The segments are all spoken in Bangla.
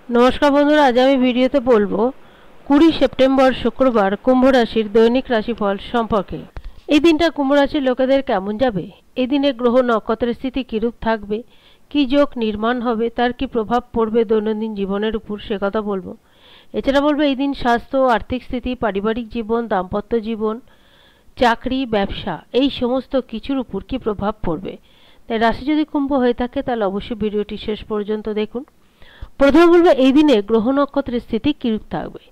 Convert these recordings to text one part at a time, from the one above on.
नमस्कार बंधुरा, आज आमी भिडियोते बोलबो 20 सेप्टेम्बर शुक्रवार कुम्भ राशिर दैनिक राशिफल सम्पर्के। এই দিনটা কুম্ভ রাশির লোকেদের কেমন যাবে, এই দিনে গ্রহ নক্ষত্রের স্থিতি কিরূপ থাকবে, কি যোগ নির্মাণ হবে, তার কি প্রভাব পড়বে দৈনন্দিন জীবনের উপর, সে কথা বলবো। এছাড়া বলবো এই দিন স্বাস্থ্য, আর্থিক স্থিতি, পারিবারিক জীবন, দাম্পত্য জীবন, চাকরি, ব্যবসা এই সমস্ত কিছুর উপর কি প্রভাব পড়বে। তাই রাশি যদি কুম্ভ হয়ে থাকে তাহলে অবশ্যই ভিডিওটি শেষ পর্যন্ত দেখুন। প্রথমে বলবো এই দিনে গ্রহ নক্ষত্রের স্থিতি কিরূপ থাকবে।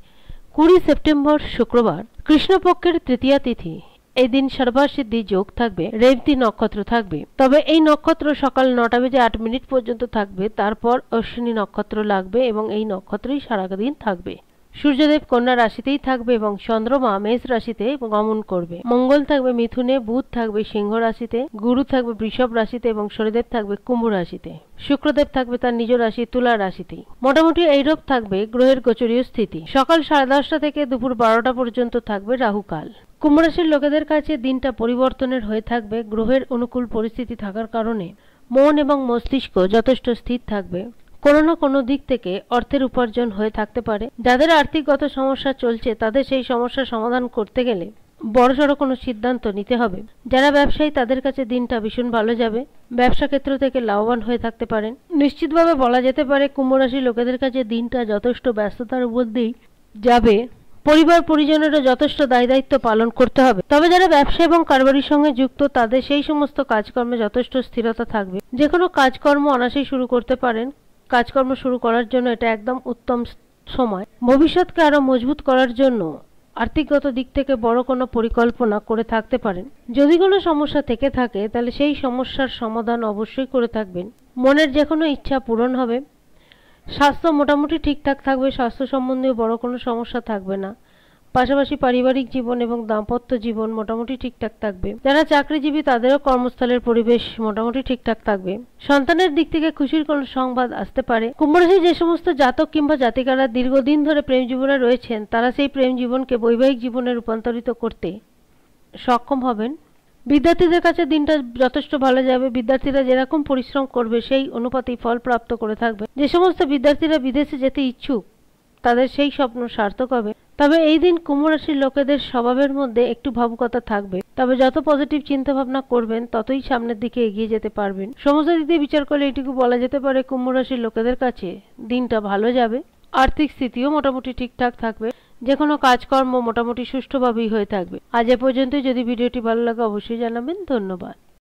20 সেপ্টেম্বর শুক্রবার কৃষ্ণপক্ষের তৃতীয়া তিথি। এই দিন সর্বসিদ্ধি যোগ থাকবে, রেবতী নক্ষত্র থাকবে। তবে এই নক্ষত্র সকাল 9টা বেজে 8 মিনিট পর্যন্ত থাকবে, তারপর অশ্বিনী নক্ষত্র লাগবে এবং এই নক্ষত্রই সারাদিন থাকবে। সূর্যদেব কন্যা রাশিতেই থাকবে এবং চন্দ্রমা মেষ রাশিতে গমন করবে। মঙ্গল থাকবে মিথুনে, বুধ থাকবে সিংহ রাশিতে, গুরু থাকবে বৃষভ রাশিতে এবং শনিদেব থাকবে কুম্ভ রাশিতে। শুক্রদেব থাকবে তার নিজ রাশি তুলা রাশিতেই। মোটামুটি এইরূপ থাকবে গ্রহের গোচরীয় স্থিতি। সকাল 10:30টা থেকে দুপুর 12টা পর্যন্ত থাকবে রাহুকাল। কুম্ভ রাশির লোকেদের কাছে দিনটা পরিবর্তনের হয়ে থাকবে। গ্রহের অনুকূল পরিস্থিতি থাকার কারণে মন এবং মস্তিষ্ক যথেষ্ট স্থির থাকবে। কোনো না কোনো দিক থেকে অর্থের উপার্জন হয়ে থাকতে পারে। যাদের আর্থিকগত সমস্যা চলছে তাদের সেই সমস্যার সমাধান করতে গেলে বড়সড় কোনো সিদ্ধান্ত নিতে হবে। যারা ব্যবসায়ী তাদের কাছে দিনটা ভীষণ ভালো যাবে। ব্যবসা ক্ষেত্র থেকে লাভবান হয়ে থাকতে পারেন। নিশ্চিতভাবে বলা যেতে পারে কুম্ভ রাশির লোকেদের কাছে দিনটা যথেষ্ট ব্যস্ততার মধ্যেই যাবে। পরিবার পরিজনেরও যথেষ্ট দায় দায়িত্ব পালন করতে হবে। তবে যারা ব্যবসা এবং কারবারির সঙ্গে যুক্ত তাদের সেই সমস্ত কাজকর্মে যথেষ্ট স্থিরতা থাকবে। যে কোনো কাজকর্ম অনায়াসেই শুরু করতে পারেন। কাজকর্ম শুরু করার জন্য এটা একদম উত্তম সময়। ভবিষ্যৎকে আরো মজবুত করার জন্য আর্থিকগত দিক থেকে বড় কোনো পরিকল্পনা করে থাকতে পারেন। যদি কোনো সমস্যা থেকে থাকে তাহলে সেই সমস্যার সমাধান অবশ্যই করে থাকবেন। মনের যে কোনো ইচ্ছা পূরণ হবে। স্বাস্থ্য মোটামুটি ঠিকঠাক থাকবে, স্বাস্থ্য সম্বন্ধীয় বড় কোনো সমস্যা থাকবে না। পাশাপাশি পারিবারিক জীবন এবং দাম্পত্য জীবন মোটামুটি ঠিকঠাক থাকবে। যারা চাকরিজীবী তাদেরও কর্মস্থলের পরিবেশ মোটামুটি ঠিকঠাক থাকবে। সন্তানের দিক থেকে খুশির কোনো সংবাদ আসতে পারে। কুম্ভ রাশির যে সমস্ত জাতক কিংবা জাতিকারা দীর্ঘদিন ধরে প্রেম জীবনে রয়েছেন তারা সেই প্রেম জীবনকে বৈবাহিক জীবনে রূপান্তরিত করতে সক্ষম হবেন। বিদ্যার্থীদের কাছে দিনটা যথেষ্ট ভালো যাবে। বিদ্যার্থীরা যেরকম পরিশ্রম করবে সেই অনুপাতেই ফল প্রাপ্ত করে থাকবে। যে সমস্ত বিদ্যার্থীরা বিদেশে যেতে ইচ্ছুক তাদের সেই স্বপ্ন সার্থক হবে। তবে এই দিন কুম্ভ রাশির লোকেদের স্বভাবের মধ্যে একটু ভাবুকতা থাকবে। তবে যত পজিটিভ চিন্তা ভাবনা করবেন ততই সামনের দিকে এগিয়ে যেতে পারবেন। সমস্ত দিক দিয়ে বিচার করলে এইটুকু বলা যেতে পারে কুম্ভ রাশির লোকেদের কাছে দিনটা ভালো যাবে। আর্থিক স্থিতিও মোটামুটি ঠিকঠাক থাকবে। যে কোনো কাজকর্ম মোটামুটি সুষ্ঠুভাবেই হয়ে থাকবে। আজ এ পর্যন্তই। যদি ভিডিওটি ভালো লাগে অবশ্যই জানাবেন। ধন্যবাদ।